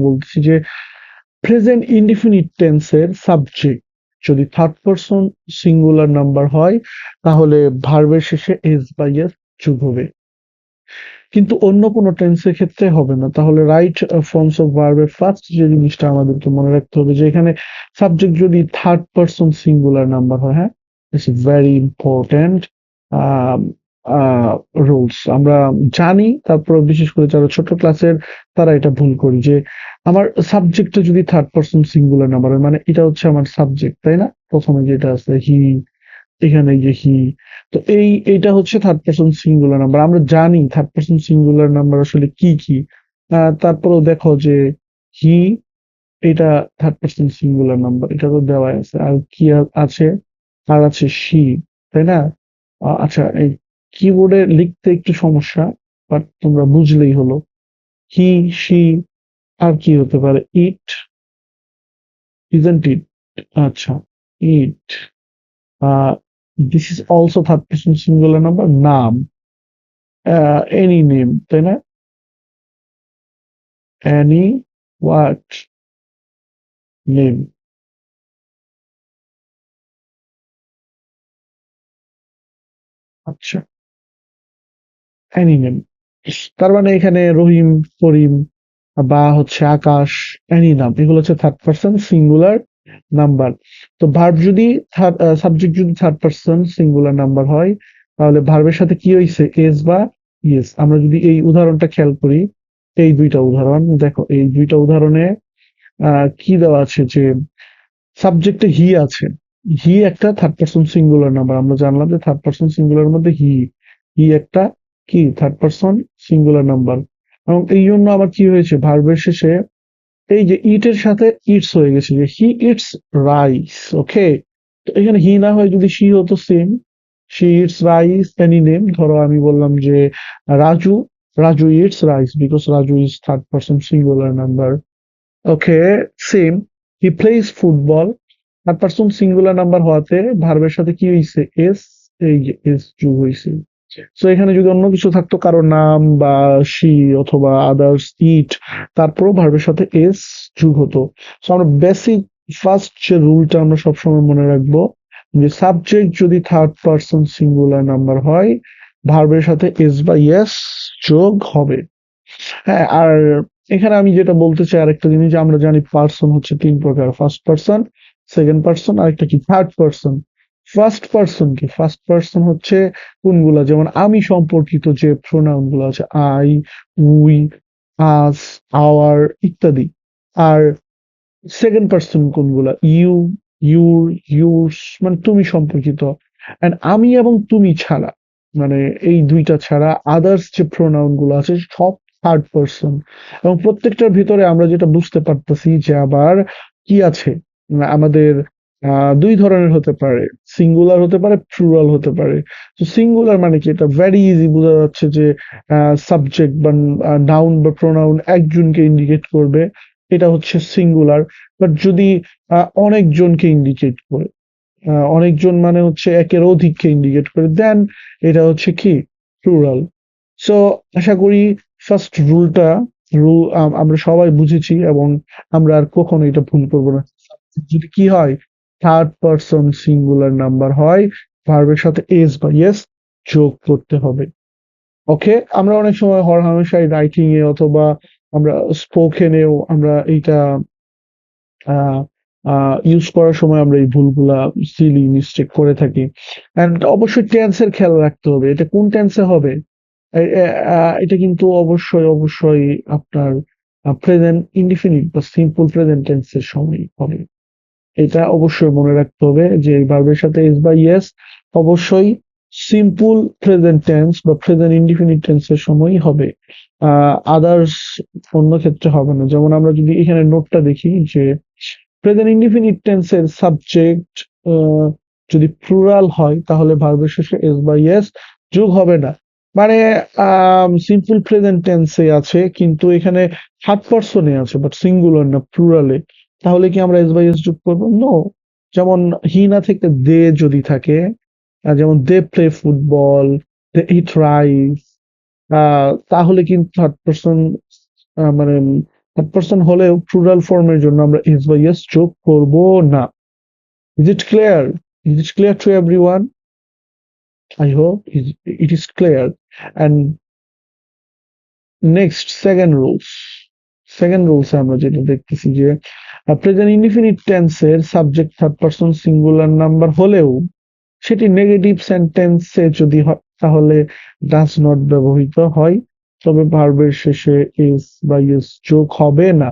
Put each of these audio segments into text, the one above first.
বলতেছি যে present indefinite টেন্সের সাবজেক্ট যদি থার্ড পারসন সিঙ্গুলার নাম্বার হয় তাহলে ভার্বের শেষে এস বা ইয়েস যোগ হবে, কিন্তু অন্য কোনো টেন্সের ক্ষেত্রে হবে না। তাহলে রাইট ফর্মস অফ ভার্বের ফার্স্ট যে জিনিসটা আমাদেরকে মনে রাখতে হবে যে এখানে সাবজেক্ট যদি থার্ড পারসন সিঙ্গুলার নাম্বার হয়, হ্যাঁ, ইটস ভেরি ইম্পর্টেন্ট রুলস আমরা জানি। তারপর বিশেষ করে যারা ছোট ক্লাসের তারা এটা ভুল করি যে আমার সাবজেক্টটা যদি থার্ড পারসন সিঙ্গুলার নাম্বার হয়, মানে এটা হচ্ছে আমার সাবজেক্ট, তাই না? প্রথমে যেটা আছে হি, এখানে যে হি, তো এইটা হচ্ছে থার্ড পারসন সিঙ্গুলার নাম্বার। আমরা জানি থার্ড পারসন সিঙ্গুলার নাম্বার আসলে কি কি। তারপরেও দেখো যে হি, এটা থার্ড পারসন সিঙ্গুলার নাম্বার, এটা তো দেওয়া আছে। আর কি আছে? আর আছে শি, তাই না? আচ্ছা, এই কিবোর্ডে লিখতে একটু সমস্যা, বাট তোমরা বুঝলেই হলো। হি, শি, আর কি হতে পারে? It, isn't it? আচ্ছা, it. This is also third person singular number. নাম, এনি নেম, তাই না? Any what name. আচ্ছা, এনি নেম। তার মানে এখানে রহিম, করিম বা হচ্ছে আকাশ, এনি নাম, এগুলো হচ্ছে থার্ড পারসন সিঙ্গুলার নাম্বার। তো ভার্ব যদি সাবজেক্ট যদি থার্ড পারসন সিঙ্গুলার নাম্বার হয় তাহলে ভার্বের সাথে কি হয়েছে? এস বা ইয়েস। আমরা যদি এই উদাহরণটা খেয়াল করি, এই দুইটা উদাহরণ দেখো, এই দুইটা উদাহরণে কি দেওয়া আছে যে সাবজেক্টে হি আছে। হি একটা থার্ড পারসন সিঙ্গুলার নাম্বার। আমরা জানলাম যে থার্ড পারসন সিঙ্গুলার মধ্যে হি, হি একটা কি থার্ড পারসন সিঙ্গুলার নাম্বার। এবং এই জন্য আবার কি হয়েছে, ভার্বের শেষে এই যে ইট এর সাথে ইটস হয়ে গেছে, যে হি ইটস রাইস। ওকে, তো এখানে হি না হয় যদি শি হতো same, she eats rice any name. ধরো আমি বললাম যে Raju, Raju eats rice because Raju is third person singular number. Okay, same. He plays football, third person singular number হওয়াতে ভার্বের সাথে কি হয়েছে? এস, এই যে এস যোগ হয়েছে। সো এখানে যদি অন্য কিছু থাকতো, কারো নাম বা শি অথবা আদার্স, ইট, তারপরেও ভার্বের সাথে এস যোগ হতো। সো আমরা বেসিক ফার্স্ট যে রুলটা আমরা সবসময় মনে রাখবো যে সাবজেক্ট যদি থার্ড পারসন সিঙ্গুলার নাম্বার হয় ভার্বের সাথে এস বা ইয়েস যোগ হবে। হ্যাঁ, আর এখানে আমি যেটা বলতে চাই আরেকটা জিনিস, যে আমরা জানি পার্সন হচ্ছে তিন প্রকার: ফার্স্ট পার্সন, সেকেন্ড পার্সন, আরেকটা কি থার্ড পার্সন। ফার্স্ট পার্সন হচ্ছে কোনগুলা? যেমন আমি সম্পর্কিত যে প্রোনাউন গুলো আছে, আই, উই, আস, আওয়ার ইত্যাদি। আর সেকেন্ড পার্সন কোনগুলা? ইউ, ইউর, ইউরস, মানে তুমি সম্পর্কিত। এন্ড আমি এবং তুমি ছাড়া, মানে এই দুইটা ছাড়া আদার্স যে প্রোনাউন গুলো আছে সব থার্ড পার্সন। এবং প্রত্যেকটার ভিতরে আমরা যেটা বুঝতে পারতেছি যে আবার কি আছে, আমাদের দুই ধরনের হতে পারে, সিঙ্গুলার হতে পারে, প্লুরাল হতে পারে। তো সিঙ্গুলার মানে কি? এটা ভেরি ইজি বোঝা যাচ্ছে যে সাবজেক্ট বা নাউন বা প্রোনাউন একজনকে ইন্ডিকেট করবে, এটা হচ্ছে সিঙ্গুলার। বাট যদি অনেকজনকে ইন্ডিকেট করে, অনেকজন মানে হচ্ছে একের অধিককে ইন্ডিকেট করে, দেন এটা হচ্ছে কি? প্লুরাল। সো আশা করি ফার্স্ট রুলটা আমরা সবাই বুঝেছি এবং আমরা আর কখনো এটা ভুল করবো না। যদি কি হয়, থার্ড পারসন সিঙ্গুলার নাম্বার হয়, ভার্বের সাথে এস বা ইয়েস যোগ করতে হবে। ওকে, আমরা অনেক সময় হরহামেশাই রাইটিং এ অথবা আমরা স্পোকেনেও আমরা এইটা ইউজ করার সময় আমরা এই ভুলগুলা, সিলি মিস্টেক করে থাকি। এন্ড অবশ্যই টেন্সের খেয়াল রাখতে হবে, এটা কোন টেন্সে হবে। এটা কিন্তু অবশ্যই আপনার প্রেজেন্ট ইনডিফিনিট বা সিম্পল প্রেজেন্ট টেন্সের সময় হবে। এটা অবশ্যই মনে রাখতে হবে যে এই ভার্বের সাথে এস বা ইয়েস অবশ্যই সিম্পল প্রেজেন্ট টেন্স বা প্রেজেন্ট ইনডিফিনিট টেন্সের সময়ই হবে, আদার্স অন্য ক্ষেত্রে হবে না। যেমন আমরা যদি এখানে নোটটা দেখি যে প্রেজেন্ট ইনডিফিনিট টেন্সের সাবজেক্ট যদি প্লুরাল হয় তাহলে ভার্বের শেষে এস বা ইয়েস যোগ হবে না। মানে সিম্পল প্রেজেন্ট টেন্সে আছে কিন্তু এখানে থার্ড পারসনে আছে বাট সিঙ্গুলার না, প্লুরালে। তাহলে কি আমরা এস বা ইয়েস যোগ করবো? নো। যেমন হি না থেকে দে যদি থাকে, যেমন they play football, they eat rice, তাহলে কিন্তু থার্ড পারসন মানে থার্ড পারসন হলেও প্লুরাল ফর্মের জন্য আমরা এস বা ইয়েস যোগ করব না। Is it clear? Is it clear to everyone? I hope it is clear. And next, second rules আমরা যেটা দেখতেছি যে প্রেজেন্ট ইনডিফিনিট টেন্সের subject third person singular number হলেও সেটি নেগেটিভ সেন্টেন্সে যদি হয় তাহলে ডাজ নট ব্যবহৃত হয়, তবে ভার্বের শেষে ইস বা ইউস যোগ হবে না।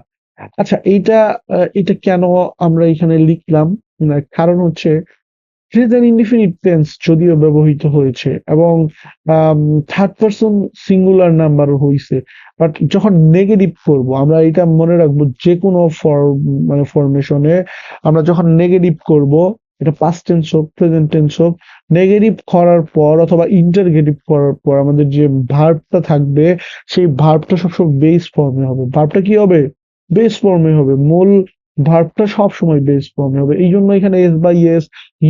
আচ্ছা, এটা কেন আমরা এখানে লিখলাম? কারণ হচ্ছে প্রেজেন্ট ইনডিফিনিট টেন্স যদিও ব্যবহৃত হয়েছে এবং থার্ড পারসন সিঙ্গুলার নাম্বার হয়েছে, বাট যখন নেগেটিভ করব আমরা এটা মনে রাখবো যে কোনো মানে ফরমেশনে আমরা যখন নেগেটিভ করব, এটা পাস্ট টেন্স হোক প্রেজেন্ট টেন্স হোক, নেগেটিভ করার পর অথবা ইন্টারগেটিভ করার পর আমাদের যে ভার্বটা থাকবে সেই ভার্বটা সবসময় বেস ফর্মে হবে। ভার্বটা কি হবে? বেস ফর্মে হবে। মূল ভার্বটা সবসময় বেস ফর্মে হবে। এই জন্য এখানে এস বাই এস,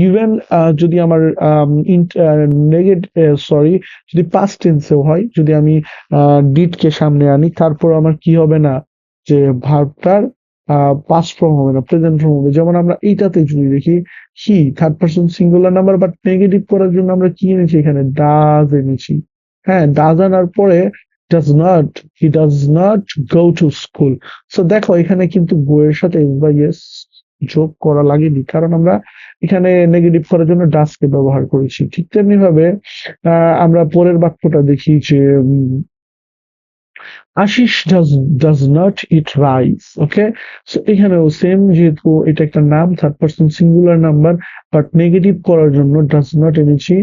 ইভেন যদি আমার সরি, যদি পাস্ট টেন্সেও হয়, যদি আমি ডিড কে সামনে আনি তারপর আমার কি হবে না, যে ভার্বটার পাস্ট ফর্ম হবে না, প্রেজেন্ট ফর্ম হবে। যেমন আমরা এইটাতে যদি দেখি he third person singular number, but negative করার জন্য আমরা কি এনেছি এখানে? ডাজ এনেছি। হ্যাঁ, ডাজ আনার পরে does not, he does not go to school. So দেখো এখানে কিন্তু গো এর সাথে এস বা ইয়েস যোগ করা লাগেনি, কারণ আমরা এখানে নেগেটিভ করার জন্য ডাজ কে ব্যবহার করেছি। ঠিক তেমনি ভাবে আমরা পরের বাক্যটা দেখি যে Ashish does not eat rice. Okay, so এখানেও সেম, যেহেতু এটা একটা নাম third person singular number, but negative করার জন্য ডাজ নট এনেছি,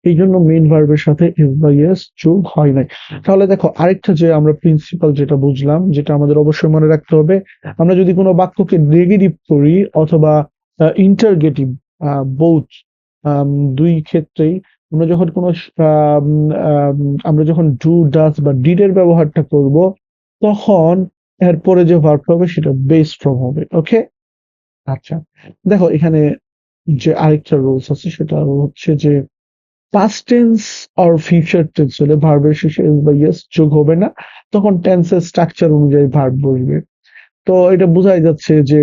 এই জন্য মেইন ভার্বের সাথে এস বা ইয়েস যোগ হয় নাই। তাহলে দেখো আরেকটা যে আমরা প্রিন্সিপাল যেটা বুঝলাম, যেটা আমাদের অবশ্যই মনে রাখতে হবে, আমরা যদি কোনো বাক্যকে নেগেটিভ করি অথবা ইন্টারগেটিভ, বোথ, দুই ক্ষেত্রেই আমরা যখন কোনো আম, আম, আমরা যখন ডু ডাজ বা ডিড এর ব্যবহারটা করব, তখন এরপরে যে ভার্বটা হবে সেটা বেস ফর্ম হবে। ওকে, আচ্ছা, দেখো এখানে যে আরেকটা রুলস আছে সেটা হচ্ছে যে পাস্ট টেন্স আর ফিউচার টেন্স হলে ভার্বের শেষে এস বা ইয়েস যোগ হবে না, তখন টেন্সের স্ট্রাকচার অনুযায়ী ভার্ব বসবে। তো এটা বোঝাই যাচ্ছে যে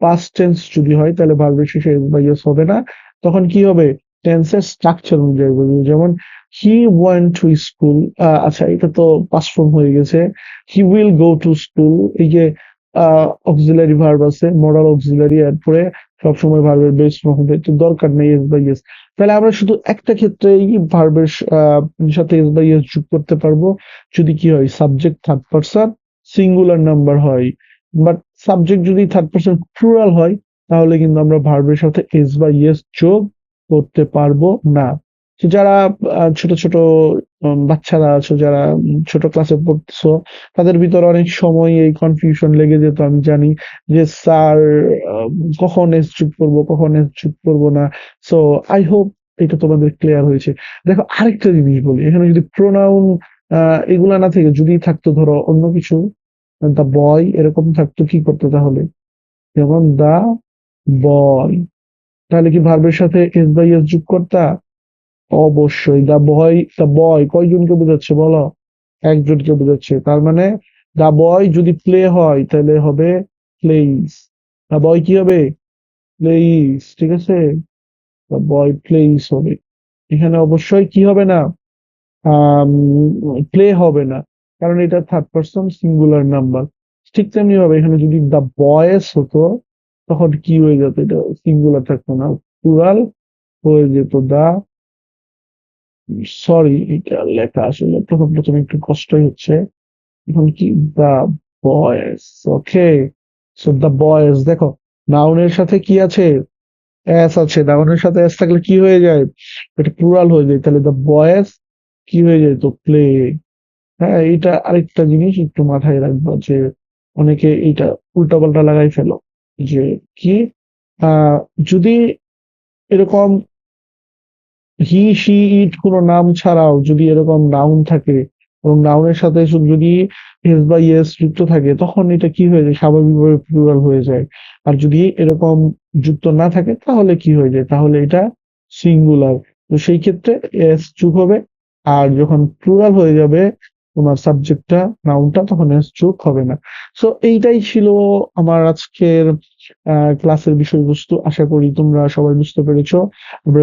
পাস্ট টেন্স যদি হয় তাহলে ভার্বের শেষে এস বা ইয়েস হবে না, তখন কি হবে? টেন্সের স্ট্রাকচার অনুযায়ী বলবে। যেমন হি ওয়েন্ট টু স্কুল, আচ্ছা এটা তো পাস্ট ফর্ম হয়ে গেছে। He will go to school, এই যে অক্সিলারি ভার্ব আছে, মডাল অক্সিলারি, এরপরে সবসময় ভার্বের বেস ফর্ম হবে, তো দরকার নেই এস বা ইয়েস। তাহলে আমরা শুধু একটা ক্ষেত্রেই ভার্বের সাথে এস বা ইয়েস যোগ করতে পারবো, যদি কি হয়? Subject third person singular number হয়। বাট সাবজেক্ট যদি থার্ড পারসন প্লুরাল হয় তাহলে কিন্তু আমরা ভার্বের সাথে এস বা ইয়েস যোগ করতে পারবো না। তো যারা ছোট ছোট বাচ্চারা আছো, যারা ছোট ক্লাসে পড়তেছো, তাদের ভিতর অনেক সময় এই কনফিউশন লেগে যেত, আমি জানি, যে স্যার কখন এস যোগ করবো কখন এস যোগ করবো না। সো আই হোপ এটা তোমাদের ক্লিয়ার হয়েছে। দেখো আরেকটা জিনিস বলি, এখানে যদি প্রোনাউন এগুলা না থেকে যদি থাকতো ধরো অন্য কিছু, দা বয় এরকম থাকতো, কি করতো তাহলে? যেমন দা বয়, তাহলে কি ভার্বের সাথে এস বাই এস যোগ করতা? অবশ্যই। দা বয় কয়জনকে বোঝাচ্ছে বলো? একজনকে বোঝাচ্ছে। তার মানে দা বয় যদি প্লে হয় তাহলে হবে প্লেইস। দা বয় কি হবে? প্লেইস। ঠিক আছে, দা বয় প্লেইস হবে। এখানে অবশ্যই কি হবে না? প্লে হবে না, কারণ এটা থার্ড পারসন সিঙ্গুলার নাম্বার। ঠিক তেমনি ভাবে এখানে যদি দা বয়েস হতো তখন কি হয়ে যেত? এটা সিঙ্গুলার থাকতো না, প্লুরাল হয়ে যেত। দা, সরি এটা লেখা আসলে প্রথম প্রথম একটু কষ্টই হচ্ছে। এখন কি? দা বয়েস। ওকে, সো দা বয়েস, দেখো নাউনের সাথে কি আছে? এস আছে। নাউনের সাথে এস থাকলে কি হয়ে যায়? এটা প্লুরাল হয়ে যায়, তাহলে দা বয়েস কি হয়ে যায়? তো প্লে। হ্যাঁ, এটা আরেকটা জিনিস একটু মাথায় রাখবো, যে অনেকে এইটা উল্টাপাল্টা লাগাই ফেলো, যে কি আহ যদি এরকম হি সি ইট কোনো নাম ছাড়াও যদি এরকম নাউন থাকে এবং নাউনের সাথে শুধু যদি এস বা ইয়েস যুক্ত থাকে, তখন এটা কি হয়ে যায়? স্বাভাবিকভাবে প্লুরাল হয়ে যায়। আর যদি এরকম যুক্ত না থাকে তাহলে কি হয়ে যায়? তাহলে এটা সিঙ্গুলার। তো সেই ক্ষেত্রে এস যোগ হবে। আর যখন প্লুরাল হয়ে যাবে তোমার সাবজেক্টটা নাউনটা, তখন এস যোগ হবে না। সো এইটাই ছিল আমার আজকের ক্লাসের বিষয়বস্তু। আশা করি তোমরা সবাই বুঝতে পেরেছো। আমরা